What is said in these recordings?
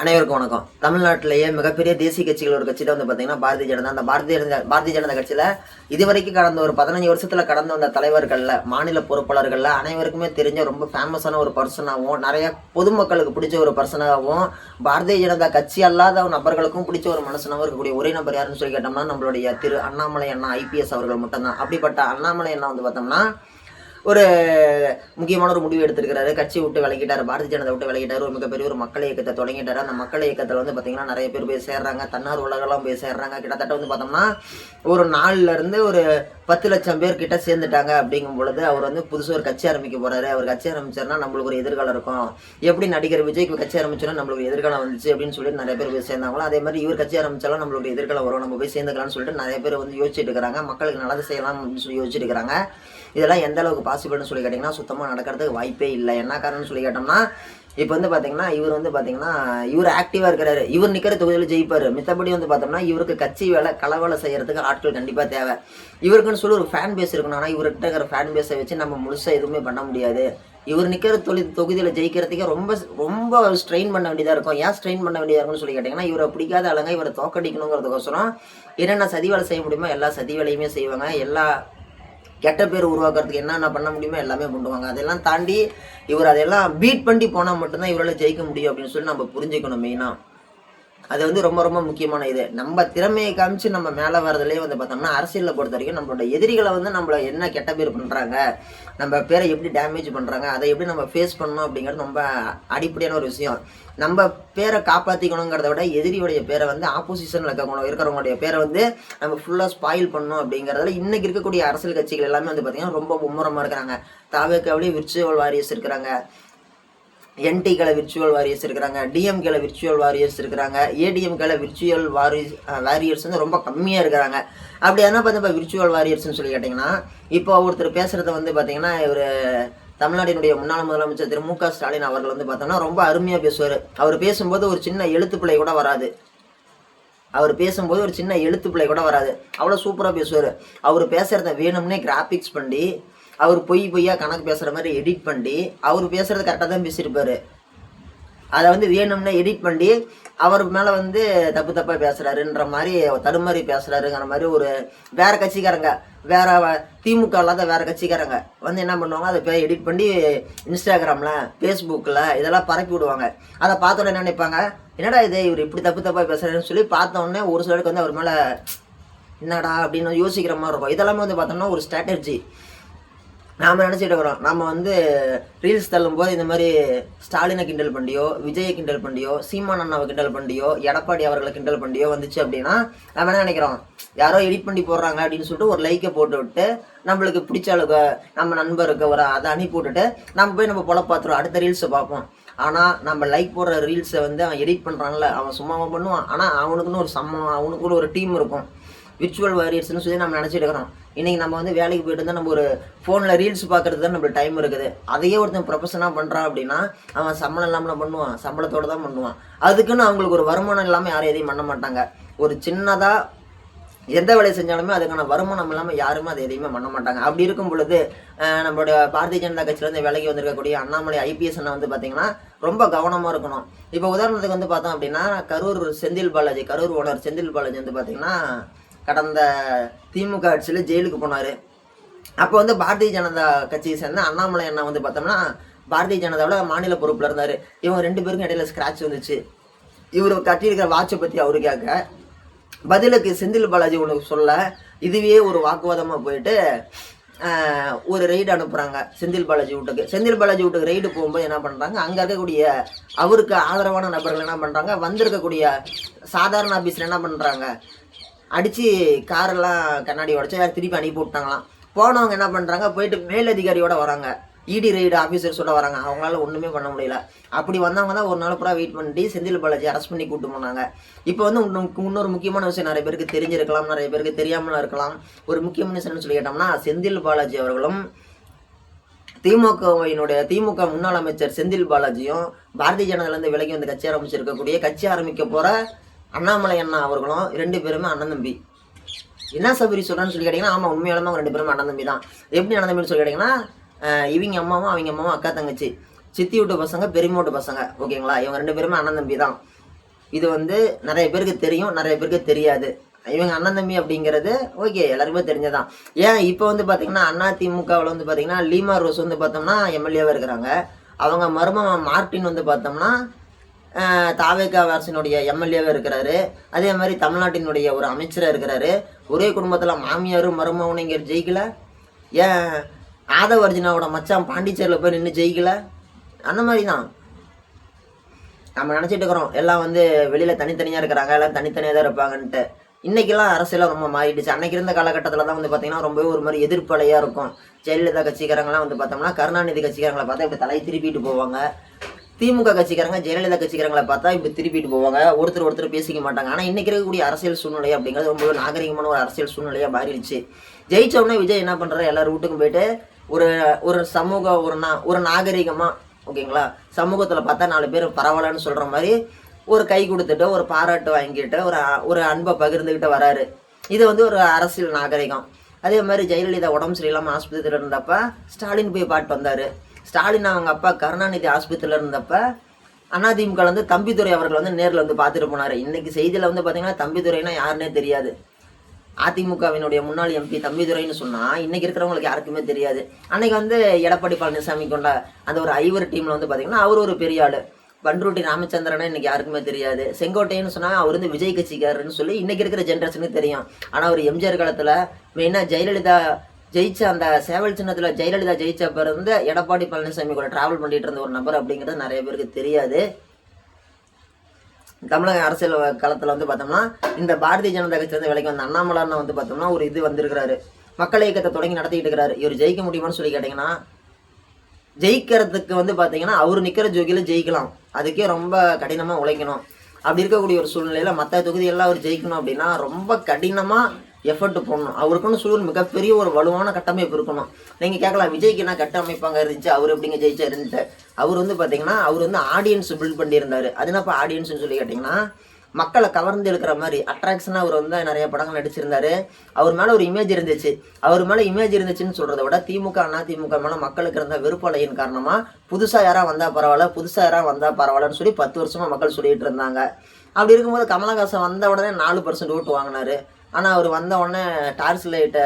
அனைவருக்கும் வணக்கம். தமிழ்நாட்டிலேயே மிகப்பெரிய தேசிய கட்சிகள் ஒரு கட்சி தான் வந்து பார்த்தீங்கன்னா பாரதிய ஜனதா. அந்த பாரதிய ஜனதா கட்சியில இதுவரைக்கும் கடந்த ஒரு 15 வருஷத்துல கடந்து வந்த தலைவர்கள்ல, மாநில பொறுப்பாளர்கள்ல அனைவருக்குமே தெரிஞ்ச ரொம்ப ஃபேமஸான ஒரு பர்சனாகவும், நிறைய பொதுமக்களுக்கு பிடிச்ச ஒரு பர்சனாகவும், பாரதிய ஜனதா கட்சி அல்லாத நபர்களுக்கும் பிடிச்ச ஒரு மனுஷனாகவும் இருக்கக்கூடிய ஒரே நபர் யாருன்னு சொல்லி கேட்டோம்னா நம்மளுடைய திரு அண்ணாமலை அண்ணா ஐபிஎஸ் அவர்கள் மட்டும்தான். அப்படிப்பட்ட அண்ணாமலை அண்ணா வந்து பார்த்தோம்னா ஒரு முக்கியமான ஒரு முடிவு எடுத்திருக்கிறாரு. கட்சி விட்டு விலகிட்டாரு, பாரதிய ஜனதா விட்டு விலகிட்டாரு. ஒரு மிகப்பெரிய ஒரு மக்கள் இயக்கத்தை தொடங்கிட்டாரு. அந்த மக்கள் இயக்கத்தில் வந்து பார்த்தீங்கன்னா நிறைய பேர் போய் சேர்றாங்க, தன்னார்வலர்கள்லாம் போய் சேர்றாங்க. கிட்டத்தட்ட வந்து பார்த்தோம்னா ஒரு 4லேருந்து ஒரு 10 லட்சம் பேர் கிட்ட சேர்ந்துட்டாங்க. அப்படிங்கும் பொழுது அவர் வந்து புதுசாக ஒரு கட்சி ஆரம்பிக்க போறாரு. அவர் கட்சி ஆரம்பிச்சாருன்னா நம்மளுக்கு ஒரு எதிர்காலம் இருக்கும். எப்படி நடிகர் விஜய்க்கு கட்சி ஆரம்பிச்சோன்னா நம்மளுக்கு ஒரு எதிர்காலம் வந்துச்சு அப்படின்னு சொல்லிட்டு நிறைய பேர் போய் சேர்ந்தாங்களோ, அதே மாதிரி இவர் கட்சி ஆரம்பிச்சாலும் நம்மளுக்கு எதிர்காலம் வரும், நம்ம போய் சேர்ந்துக்கலாம்னு சொல்லிட்டு நிறைய பேர் வந்து யோசிச்சுட்டு இருக்கிறாங்க. மக்களுக்கு நல்லது செய்யலாம் அப்படின்னு சொல்லி யோசிச்சுட்டு இருக்கிறாங்க. இதெல்லாம் எந்த அளவுக்கு பாசிபிள்னு சொல்லி கேட்டிங்கன்னா சுத்தமாக நடக்கிறதுக்கு வாய்ப்பே இல்லை. என்ன காரணம்னு சொல்லி கேட்டோம்னா, இப்போ வந்து பார்த்தீங்கன்னா இவர் வந்து பார்த்தீங்கன்னா இவர் ஆக்டிவாக இருக்கிறாரு. இவர் நிற்கிற தொகுதியில் ஜெயிப்பார். மித்தபடி வந்து பார்த்தோம்னா இவருக்கு கட்சி வேலை களவேலை செய்கிறதுக்கு ஆட்கள் கண்டிப்பாக தேவை. இவருக்குன்னு சொல்லி ஒரு ஃபேன் பேஸ் இருக்கணும். ஆனால் இவர்கிட்ட இருக்கிற ஃபேன் பேஸை வச்சு நம்ம முழுசாக எதுவுமே பண்ண முடியாது. இவர் நிற்கிற தொகுதியில் ஜெயிக்கிறதுக்கே ரொம்ப ரொம்ப ஸ்ட்ரெயின் பண்ண வேண்டியதாக இருக்கும். ஏன் ஸ்ட்ரெயின் பண்ண வேண்டியதாக இருக்குன்னு சொல்லி கேட்டிங்கன்னா, இவரை பிடிக்காத ஆளுங்க இவரை தோக்கடிக்கணுங்கிறதுக்கோசரம் என்னென்ன சதி வேலை செய்ய முடியுமோ எல்லா சதி வேலையுமே செய்வாங்க. எல்லா கெட்ட பேர் உருவாக்குறதுக்கு என்னென்ன பண்ண முடியுமோ எல்லாமே பண்ணுவாங்க. அதெல்லாம் தாண்டி இவர் அதெல்லாம் பீட் பண்ணி போனால் மட்டும்தான் இவரால் ஜெயிக்க முடியும் அப்படின்னு சொல்லி நம்ம புரிஞ்சுக்கணும். மெயினாக அது வந்து ரொம்ப ரொம்ப முக்கியமான இது. நம்ம திறமையை காமிச்சு நம்ம மேலே வரதுலேயே வந்து பார்த்தோம்னா அரசியலில் பொறுத்த வரைக்கும் நம்மளோட எதிரிகளை வந்து நம்மளை என்ன கெட்ட பேர் பண்ணுறாங்க, நம்ம பேரை எப்படி டேமேஜ் பண்ணுறாங்க, அதை எப்படி நம்ம ஃபேஸ் பண்ணணும் அப்படிங்கிறது ரொம்ப அடிப்படையான ஒரு விஷயம். நம்ம பேரை காப்பாற்றிக்கணுங்கிறத விட எதிரியுடைய பேரை வந்து ஆப்போசிஷனில் இருக்கிறவங்களுடைய பேரை வந்து நம்ம ஃபுல்லாக ஸ்பாயில் பண்ணணும் அப்படிங்கிறதுல இன்றைக்கி இருக்கக்கூடிய அரசியல் கட்சிகள் எல்லாமே வந்து பார்த்திங்கன்னா ரொம்ப மும்முரமாக இருக்கிறாங்க. தாவேக்காவிலேயே விர்ச்சுவல் வாரியர்ஸ் இருக்கிறாங்க, என்டிக்களை விர்ச்சுவல் வாரியர்ஸ் இருக்கிறாங்க, டிஎம்கேல விர்ச்சுவல் வாரியர்ஸ் இருக்கிறாங்க, ஏடிஎம்கேல விர்ச்சுவல் வாரியர்ஸ் வந்து ரொம்ப கம்மியாக இருக்கிறாங்க. அப்படி என்ன பார்த்தா விர்ச்சுவல் வாரியர்ஸ்னு சொல்லி கேட்டிங்கன்னா, இப்போ ஒருத்தர் பேசுகிறத வந்து பார்த்தீங்கன்னா இவர் தமிழ்நாட்டினுடைய முன்னாள் முதலமைச்சர் திரு மு.க. ஸ்டாலின் அவர்கள் வந்து பார்த்தோம்னா ரொம்ப அருமையாக பேசுவார். அவர் பேசும்போது ஒரு சின்ன எழுத்துப்பிழை கூட வராது. அவ்வளோ சூப்பராக பேசுவார். அவர் பேசுகிறத வேணும்னே கிராஃபிக்ஸ் பண்ணி, அவர் பொய்யா கணக்கு பேசுகிற மாதிரி எடிட் பண்ணி, அவர் பேசுகிறது கரெக்டாக தான் பேசியிருப்பார். அதை வந்து வேணும்னே எடிட் பண்ணி அவர் மேலே வந்து தப்பாக பேசுகிறாருன்ற மாதிரி தடுமாறி பேசுகிறாருங்கிற மாதிரி ஒரு வேறு கட்சிக்காரங்க, வேறு திமுக இல்லாத வேறு கட்சிக்காரங்க வந்து என்ன பண்ணுவாங்க, அதை எடிட் பண்ணி இன்ஸ்டாகிராமில் ஃபேஸ்புக்கில் இதெல்லாம் பரப்பி விடுவாங்க. அதை பார்த்தோன்னே என்ன நினைப்பாங்க, என்னடா இது இவர் இப்படி தப்பாக பேசுகிறாருன்னு சொல்லி பார்த்தோன்னே ஒரு சிலருக்கு வந்து அவர் மேலே என்னடா அப்படின்னு யோசிக்கிற மாதிரி இருக்கும். இதெல்லாமே வந்து பார்த்தோம்னா ஒரு ஸ்ட்ராட்டஜி. நாம் நினச்சிட்டு இருக்கிறோம், நம்ம வந்து ரீல்ஸ் தள்ளும்போது இந்த மாதிரி ஸ்டாலினை கிண்டல் பண்ணியோ, விஜயை கிண்டல் பண்ணியோ, சீமான் அண்ணாவை கிண்டல் பண்ணியோ, எடப்பாடி அவர்களை கிண்டல் பண்ணியோ வந்துச்சு அப்படின்னா நம்ம என்ன நினைக்கிறோம், யாரோ எடிட் பண்ணி போடுறாங்க அப்படின்னு சொல்லிட்டு ஒரு லைக்கை போட்டு விட்டு நம்மளுக்கு பிடிச்ச அளவுக்கு நம்ம நண்பருக்கு ஒரு அதை அனுப்பி விட்டுட்டு நம்ம போய் நம்ம பொழப்பு பார்த்துருவோம், அடுத்த ரீல்ஸை பார்ப்போம். ஆனால் நம்ம லைக் போடுற ரீல்ஸை வந்து அவன் எடிட் பண்ணுறான்ல, அவன் சும்மாவும் பண்ணுவான். ஆனால் அவனுக்குன்னு ஒரு அவனுக்குள்ள ஒரு டீம் இருக்கும், விர்ச்சுவல் வாரியர்ஸ்னு சொல்லி நம்ம நினச்சிட்டு இருக்கிறோம். இன்றைக்கி நம்ம வந்து வேலைக்கு போயிட்டு இருந்தால் நம்ம ஒரு ஃபோனில் ரீல்ஸ் பார்க்குறது தான் நம்மளுக்கு டைம் இருக்குது. அதையே ஒருத்தன் ப்ரொஃபஷனாக பண்ணுறான் அப்படின்னா அவன் சம்பளம் இல்லாமல் பண்ணுவான், சம்பளத்தோடு தான் பண்ணுவான். அதுக்குன்னு அவங்களுக்கு ஒரு வருமானம் இல்லாமல் யாரும் எதையும் பண்ண மாட்டாங்க. ஒரு சின்னதாக எந்த வேலையை செஞ்சாலுமே அதுக்கான வருமானம் இல்லாமல் யாருமே அதை எதையுமே பண்ண மாட்டாங்க. அப்படி இருக்கும் பொழுது நம்மளுடைய பாரதிய ஜனதா கட்சியிலேருந்து வேலைக்கு வந்திருக்கக்கூடிய அண்ணாமலை ஐபிஎஸ் அண்ணா வந்து பார்த்திங்கன்னா ரொம்ப கவனமாக இருக்கணும். இப்போ உதாரணத்துக்கு வந்து பார்த்தோம் அப்படின்னா கரூர் ஓனர் செந்தில் பாலாஜி வந்து பார்த்திங்கன்னா கடந்த திமுக ஆட்சியில் ஜெயிலுக்கு போனார். அப்போ வந்து பாரதிய ஜனதா கட்சியை சேர்ந்த அண்ணாமலை அண்ணா வந்து பார்த்தோம்னா பாரதிய ஜனதாவில் மாநில பொறுப்பில் இருந்தார். இவங்க 2 பேருக்கும் இடையில ஸ்க்ராட்ச் வந்துச்சு. இவர் கட்டியிருக்கிற வாட்சை பற்றி அவரு கேட்க பதிலுக்கு செந்தில் பாலாஜி ஒன்று சொல்ல இதுவே ஒரு வாக்குவாதமாக போயிட்டு ஒரு ரெய்டு அனுப்புகிறாங்க செந்தில் பாலாஜி வீட்டுக்கு ரெய்டு போகும்போது என்ன பண்ணுறாங்க, அங்கே இருக்கக்கூடிய அவருக்கு ஆதரவான நபர்கள் என்ன பண்ணுறாங்க, வந்திருக்கக்கூடிய சாதாரண ஆஃபீஸில் என்ன பண்ணுறாங்க, அடித்து காரெல்லாம் கண்ணாடி உடச்சி திருப்பி அனுப்பி விட்டாங்களாம். போனவங்க என்ன பண்ணுறாங்க, போயிட்டு மேலதிகாரியோட வராங்க, இடி ரெய்டு ஆஃபீஸர்ஸோட வராங்க. அவங்களால ஒன்றுமே பண்ண முடியல. அப்படி வந்தவங்க தான் ஒரு நாள் பூரா வெயிட் பண்ணி செந்தில் பாலாஜி அரெஸ்ட் பண்ணி கூப்பிட்டு போனாங்க. இப்போ வந்து இன்னொரு முக்கியமான விஷயம் நிறைய பேருக்கு தெரிஞ்சிருக்கலாம், நிறைய பேருக்கு தெரியாமலாம் இருக்கலாம். ஒரு முக்கியமான விஷயம்னு சொல்லி கேட்டோம்னா செந்தில் பாலாஜி அவர்களும் திமுக முன்னாள் அமைச்சர் செந்தில் பாலாஜியும் பாரதிய ஜனதாலேருந்து விலகி வந்து கட்சி ஆரம்பிக்க போகிற அண்ணாமலை அண்ணா அவர்களும் 2 பேருமே அண்ணன் தம்பி. என்ன சபரி சொல்கிறான்னு சொல்லி கேட்டிங்கன்னா, ஆமாம் உண்மையாலுமே அவங்க 2 பேருமே அண்ணன் தம்பி தான். எப்படி அண்ணன் தம்பின்னு சொல்லி கேட்டிங்கன்னா, இவங்க அம்மாவும் அவங்க அம்மாவும் அக்கா தங்கச்சி, சித்தி வீட்டு பசங்க பெரியம்மா வீட்டு பசங்க, ஓகேங்களா. இவங்க 2 பேருமே அண்ணன் தம்பி தான். இது வந்து நிறைய பேருக்கு தெரியும், நிறைய பேருக்கு தெரியாது. இவங்க அண்ணன் தம்பி அப்படிங்கிறது ஓகே எல்லாருக்குமே தெரிஞ்சதான். ஏன் இப்போ வந்து பார்த்தீங்கன்னா அதிமுகவில் வந்து பார்த்தீங்கன்னா லீமா ரோஸ் வந்து பார்த்தோம்னா எம்எல்ஏவாக இருக்கிறாங்க. அவங்க மருமகன் மார்ட்டின் வந்து பார்த்தோம்னா தாவேகா அரசினுடைய எம்எல்ஏவாக இருக்கிறாரு. அதே மாதிரி தமிழ்நாட்டினுடைய ஒரு அமைச்சராக இருக்கிறாரு. ஒரே குடும்பத்தில் மாமியாரும் மருமகனும் இங்கே ஜெயிக்கல. ஏன் ஆதவ அர்ஜுனாவோட மச்சான் பாண்டிச்சேரியில் போய் நின்று ஜெயிக்கல. அந்த மாதிரி தான் நம்ம நினச்சிட்டு இருக்கிறோம் எல்லாம் வந்து வெளியில் தனித்தனியாக இருக்கிறாங்க, எல்லாம் தனித்தனியாக தான் இருப்பாங்கன்ட்டு. இன்றைக்கெல்லாம் அரசியலாம் ரொம்ப மாறிடுச்சு. அன்றைக்கி இருந்த காலகட்டத்தில் தான் வந்து பார்த்திங்கன்னா ரொம்பவே ஒரு மாதிரி எதிர்ப்பலையாக இருக்கும். ஜெயலலிதா கட்சிக்காரங்களாம் வந்து பார்த்தோம்னா கருணாநிதி கட்சிக்காரங்களை பார்த்தா இப்படி தலையை திருப்பிட்டு போவாங்க. திமுக கட்சிக்காரங்க ஜெயலலிதா கட்சிக்காரங்களை பார்த்தா இப்படி திருப்பிட்டு போவாங்க. ஒருத்தர் பேசிக்க மாட்டாங்க. ஆனால் இன்றைக்கி இருக்கக்கூடிய அரசியல் சூழ்நிலை அப்படிங்கிறது ரொம்ப நாகரிகமான ஒரு அரசியல் சூழ்நிலையாக மாறிடுச்சு. ஜெயிச்சோடனே விஜய் என்ன பண்ணுறாரு, எல்லாரும் வீட்டுக்கும் போயிட்டு ஒரு சமூக ஒரு நாகரிகமாக ஓகேங்களா, சமூகத்தில் பார்த்தா 4 பேர் பரவாயில்லன்னு சொல்கிற மாதிரி ஒரு கை கொடுத்துட்டு ஒரு பாராட்டு வாங்கிட்டு ஒரு அன்பை பகிர்ந்துக்கிட்டு வராரு. இது வந்து ஒரு அரசியல் நாகரிகம். அதே மாதிரி ஜெயலலிதா உடம்பு சரியில்லாமல் ஆஸ்பத்திரியில் இருந்தப்ப ஸ்டாலின் போய் பாட்டு வந்தார். ஸ்டாலின் அவங்க அப்பா கருணாநிதி ஆஸ்பத்திரியில் இருந்தப்ப அதிமுக வந்து தம்பிதுரை அவர்கள் வந்து நேரில் வந்து பார்த்துட்டு போனார். இன்றைக்கி செய்தியில் வந்து பார்த்திங்கன்னா தம்பிதுரைனா யாருன்னே தெரியாது. அதிமுகவினுடைய முன்னாள் எம்பி தம்பிதுரைன்னு சொன்னால் இன்றைக்கி இருக்கிறவங்களுக்கு யாருக்குமே தெரியாது. அன்றைக்கி வந்து எடப்பாடி பழனிசாமி கொண்ட அந்த ஒரு ஐவர் டீமில் வந்து பார்த்திங்கன்னா அவர் ஒரு பெரிய ஆள். பண்ருட்டி ராமச்சந்திரனை இன்றைக்கி யாருக்குமே தெரியாது. செங்கோட்டைன்னு சொன்னால் அவர் வந்து விஜய் கட்சிக்காரன்னு சொல்லி இன்றைக்கி இருக்கிற ஜென்ரேஷனுக்கு தெரியும். ஆனால் அவர் எம்ஜிஆர் காலத்தில் மெயினாக ஜெயலலிதா ஜெயிச்ச அந்த சேவல் சின்னத்தில் ஜெயலலிதா ஜெயிச்சப்ப இருந்து எடப்பாடி பழனிசாமி கூட ட்ராவல் பண்ணிட்டு இருந்த ஒரு நபர் அப்படிங்கிறது நிறைய பேருக்கு தெரியாது. தமிழக அரசியல் களத்தில் வந்து பார்த்தோம்னா இந்த பாரதிய ஜனதா கட்சி வந்து விலைக்கு வந்த அண்ணாமலைன்னு வந்து பார்த்தோம்னா ஒரு இது வந்திருக்கிறாரு. மக்கள் இயக்கத்தை தொடங்கி நடத்திக்கிட்டு இருக்கிறாரு. இவர் ஜெயிக்க முடியுமான்னு சொல்லி கேட்டிங்கன்னா ஜெயிக்கிறதுக்கு வந்து பார்த்தீங்கன்னா அவர் நிற்கிற ஜோகியில் ஜெயிக்கலாம். அதுக்கே ரொம்ப கடினமாக உழைக்கணும். அப்படி இருக்கக்கூடிய ஒரு சூழ்நிலையில் மற்ற தொகுதியெல்லாம் அவர் ஜெயிக்கணும் அப்படின்னா ரொம்ப கடினமாக எஃபர்ட் போடணும். அவருக்குன்னு சொல்லி மிகப்பெரிய ஒரு வலுவான கட்டமைப்பு இருக்கணும். நீங்கள் கேட்கலாம் விஜய்க்கு என்ன கட்டமைப்பாங்க இருந்துச்சு, அவர் எப்படிங்க ஜெயிச்சாருன்ட்டு. அவர் வந்து பார்த்தீங்கன்னா அவர் வந்து ஆடியன்ஸ் பில்ட் பண்ணியிருந்தார். அது என்னப்பா ஆடியன்ஸ்னு சொல்லி கேட்டிங்கன்னா மக்களை கவர்ந்து எடுக்கிற மாதிரி அட்ராக்ஷனாக அவர் வந்து நிறைய படங்கள் நடிச்சிருந்தார். அவர் மேலே ஒரு இமேஜ் இருந்துச்சு. அவர் மேலே இமேஜ் இருந்துச்சுன்னு சொல்கிறத விட அதிமுக மேலே மக்களுக்கு இருந்த வெறுப்பலையின் காரணமாக புதுசாக யாராக வந்தால் பரவாயில்லன்னு சொல்லி 10 வருஷமாக மக்கள் சொல்லிகிட்டு இருந்தாங்க. அப்படி இருக்கும்போது கமலஹாசன் வந்த உடனே 4% ஓட்டு வாங்கினார். ஆனால் அவர் வந்த உடனே டார்ச் லைட்டை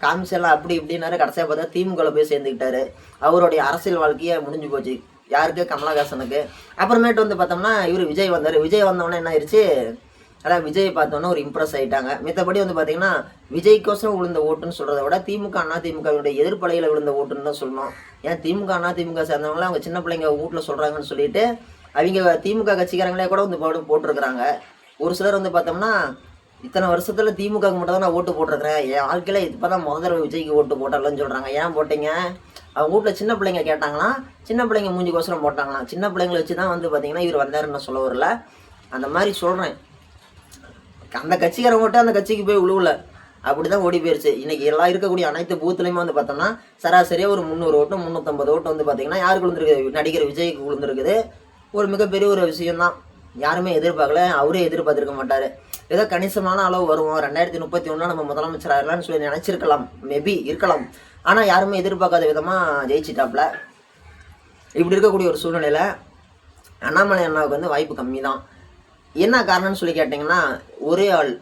காமிச்செல்லாம் அப்படி இப்படின்னாரு. கடைசியாக பார்த்தா திமுகவில் போய் சேர்ந்துக்கிட்டாரு. அவருடைய அரசியல் வாழ்க்கையை முடிஞ்சு போச்சு. யாருக்கு? கமலஹாசனுக்கு. அப்புறமேட்டு வந்து பார்த்தோம்னா இவர் விஜய் வந்தார். விஜய் வந்தோடனே என்ன ஆயிடுச்சு, அதான் விஜய் பார்த்தோன்னே ஒரு இம்ப்ரெஸ் ஆகிட்டாங்க. மித்தபடி வந்து பார்த்தீங்கன்னா விஜய்க்கோசம் விழுந்த ஓட்டுன்னு சொல்கிறத விட அதிமுகவினுடைய எதிர்ப்பலையில் விழுந்த ஓட்டுன்னு தான் சொல்லணும். ஏன் திமுக சேர்ந்தவங்களாம் அவங்க சின்ன பிள்ளைங்க வீட்டில் சொல்கிறாங்கன்னு சொல்லிட்டு அவங்க திமுக கட்சிக்காரங்களே கூட வந்து போட்டிருக்கிறாங்க. ஒரு சிலர் வந்து பார்த்தோம்னா இத்தனை வருஷத்தில் திமுகவுக்கு மட்டும் தான் நான் ஓட்டு போட்டிருக்கிறேன், என் வாழ்க்கையில் இப்போ தான் முதல் தடவை விஜய்க்கு ஓட்டு போட்டாலன்னு சொல்கிறாங்க. ஏன் போட்டீங்க? அவங்க வீட்டில் சின்ன பிள்ளைங்க கேட்டாங்களாம், சின்ன பிள்ளைங்க மூஞ்சிக்கோசரம் போட்டாங்களாம். சின்ன பிள்ளைங்களை வச்சு தான் வந்து பார்த்தீங்கன்னா இவர் வந்தாருன்னு சொல்ல வரல, அந்த மாதிரி சொல்கிறேன். அந்த கட்சிக்காரங்க ஓட்டு அந்த கட்சிக்கு போய் விழுவல, அப்படி தான் ஓடி போயிடுச்சு. இன்றைக்கி எல்லாம் இருக்கக்கூடிய அனைத்து பூத்துலையுமே வந்து பார்த்தோம்னா சராசரியாக ஒரு 300 ஓட்டு 350 ஓட்டு வந்து பார்த்தீங்கன்னா யாருக்கு விழுந்துருக்குது? நடிகர் விஜய்க்கு விழுந்துருக்குது. ஒரு மிகப்பெரிய ஒரு விஷயம்தான். யாருமே எதிர்பார்க்கல, அவரே எதிர்பார்த்துருக்க மாட்டார். ஏதோ கணிசமான அளவு வருவோம், 2031 நம்ம முதலமைச்சர் ஆகலான்னு சொல்லி நினச்சிருக்கலாம், மேபி இருக்கலாம். ஆனால் யாருமே எதிர்பார்க்காத விதமாக ஜெயிச்சிட்டாப்புல. இப்படி இருக்கக்கூடிய ஒரு சூழ்நிலையில் அண்ணாமலை அண்ணாவுக்கு வந்து வாய்ப்பு கம்மி தான். என்ன காரணம்னு சொல்லி கேட்டிங்கன்னா ஒரே ஆள்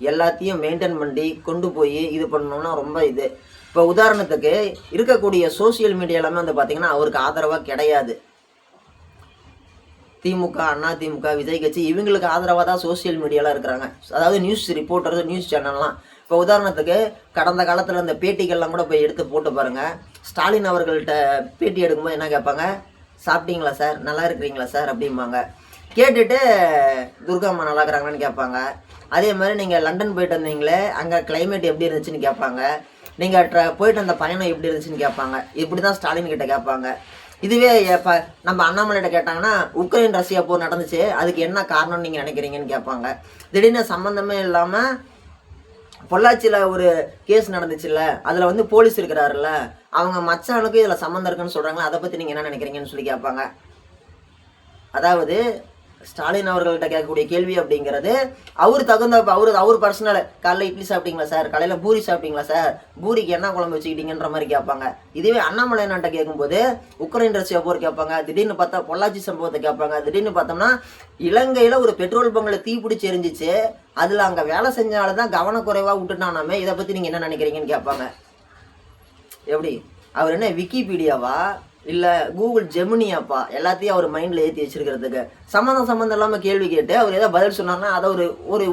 எல்லாத்தையும் மெயின்டைன் பண்ணி கொண்டு போய் இது பண்ணணும்னா ரொம்ப இது. இப்போ உதாரணத்துக்கு இருக்கக்கூடிய சோசியல் மீடியா எல்லாமே வந்து பார்த்திங்கன்னா அவருக்கு ஆதரவாக கிடையாது. திமுக அதிமுக விஜய் கட்சி இவங்களுக்கு ஆதரவாக தான் சோசியல் மீடியாலாம் இருக்கிறாங்க. அதாவது நியூஸ் ரிப்போர்ட்டர் நியூஸ் சேனல்லாம். இப்போ உதாரணத்துக்கு கடந்த காலத்தில் இந்த பேட்டிகள்லாம் கூட போய் எடுத்து போட்டு பாருங்கள். ஸ்டாலின் அவர்கள்ட்ட பேட்டி எடுக்கும்போது என்ன கேட்பாங்க, சாப்பிட்டீங்களா சார், நல்லா இருக்கிறீங்களா சார் அப்படிம்பாங்க. கேட்டுட்டு துர்காம்மா நல்லா இருக்கிறாங்களான்னு கேட்பாங்க. அதே மாதிரி நீங்கள் லண்டன் போயிட்டு வந்தீங்களே அங்கே கிளைமேட் எப்படி இருந்துச்சுன்னு கேட்பாங்க. நீங்கள் போயிட்டு அந்த பயணம் எப்படி இருந்துச்சுன்னு கேட்பாங்க. இப்படி தான் ஸ்டாலின் கிட்ட கேட்பாங்க. இதுவே இப்போ நம்ம அண்ணாமலையிட்ட கேட்டாங்கன்னா உக்ரைன் ரஷ்யா போர் நடந்துச்சு, அதுக்கு என்ன காரணம்னு நீங்கள் நினைக்கிறீங்கன்னு கேட்பாங்க. திடீர்னு சம்மந்தமே இல்லாமல் பொள்ளாச்சியில் ஒரு கேஸ் நடந்துச்சுல்ல, அதில் வந்து போலீஸ் இருக்கிறாருல்ல, அவங்க மச்சானுக்கு இதில் சம்மந்தம் இருக்குன்னு சொல்கிறாங்களா, அதை பற்றி நீங்கள் என்ன நினைக்கிறீங்கன்னு சொல்லி கேட்பாங்க. அதாவது ஸ்டாலின் அவர்கள்ட்ட கேட்கக்கூடிய கேள்வி அப்படிங்கிறது அவர் தகுந்த அவர் பர்சனல். காலைல இட்லி சாப்பிட்டீங்களா சார், காலையில் பூரி சாப்பிட்டீங்களா சார், பூரிக்கு என்ன குழம்பு வச்சுக்கிட்டீங்கன்ற மாதிரி கேட்பாங்க. இதுவே அண்ணாமலை நாட்டை கேட்கும்போது உக்ரைன் ரஷ்யா போர் கேட்பாங்க, திடீர்னு பார்த்தா பொள்ளாச்சி சம்பவத்தை கேட்பாங்க, திடீர்னு பார்த்தோம்னா இலங்கையில் ஒரு பெட்ரோல் பங்கில் தீ பிடிச்சி எரிஞ்சிச்சு, அதில் அங்கே வேலை செஞ்சால்தான் கவனக்குறைவாக விட்டுட்டானாமே, இதை பற்றி நீங்கள் என்ன நினைக்கிறீங்கன்னு கேட்பாங்க. எப்படி அவர் என்ன விக்கிபீடியாவா இல்லை கூகுள் ஜெமினியாப்பா எல்லாத்தையும் அவர் மைண்டில் ஏற்றி வச்சிருக்கிறதுக்கு? சம்மந்தம் இல்லாமல் கேள்வி கேட்டு அவர் ஏதோ பதில் சொன்னார்னா அதை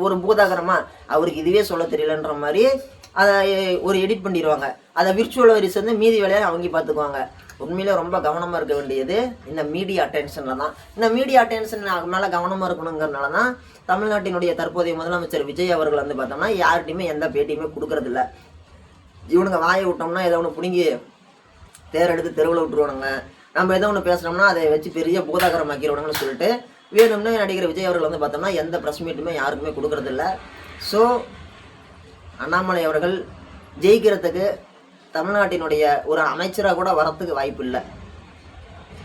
ஒரு பூதாகரமாக அவருக்கு இதுவே சொல்ல தெரியலன்ற மாதிரி அதை ஒரு எடிட் பண்ணிடுவாங்க. அதை விர்ச்சுவல் வரிஸ் வந்து மீதி வேலையை அவங்க பார்த்துக்குவாங்க. உண்மையிலே ரொம்ப கவனமாக இருக்க வேண்டியது இந்த மீடியா அட்டென்ஷனில் தான். இந்த மீடியா அட்டென்ஷன் மேலே கவனமாக இருக்கணுங்கிறதுனால தான் தமிழ்நாட்டினுடைய தற்போதைய முதலமைச்சர் விஜய் அவர்கள் வந்து பார்த்தோம்னா யார்கிட்டையுமே எந்த பேட்டியுமே கொடுக்கறதில்ல. இவனுங்க வாயை விட்டோம்னா ஏதோ ஒன்று பிடுங்கி தேரெடுத்து தெருவில் விட்டுருவானுங்க, நம்ம எதோ ஒன்று பேசுனோம்னா அதை வச்சு பெரிய பூதாகரமாக்கிடுவானுங்கன்னு சொல்லிட்டு வேணும்னு நடிகர் விஜய் அவர்கள் வந்து பார்த்தோம்னா எந்த ப்ரெஸ் மீட்டுமே யாருக்குமே கொடுக்கறதில்ல. ஸோ அண்ணாமலை அவர்கள் ஜெயிக்கிறதுக்கு தமிழ்நாட்டினுடைய ஒரு அமைச்சராக கூட வரத்துக்கு வாய்ப்பு இல்லை.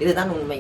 இதுதான் உண்மை.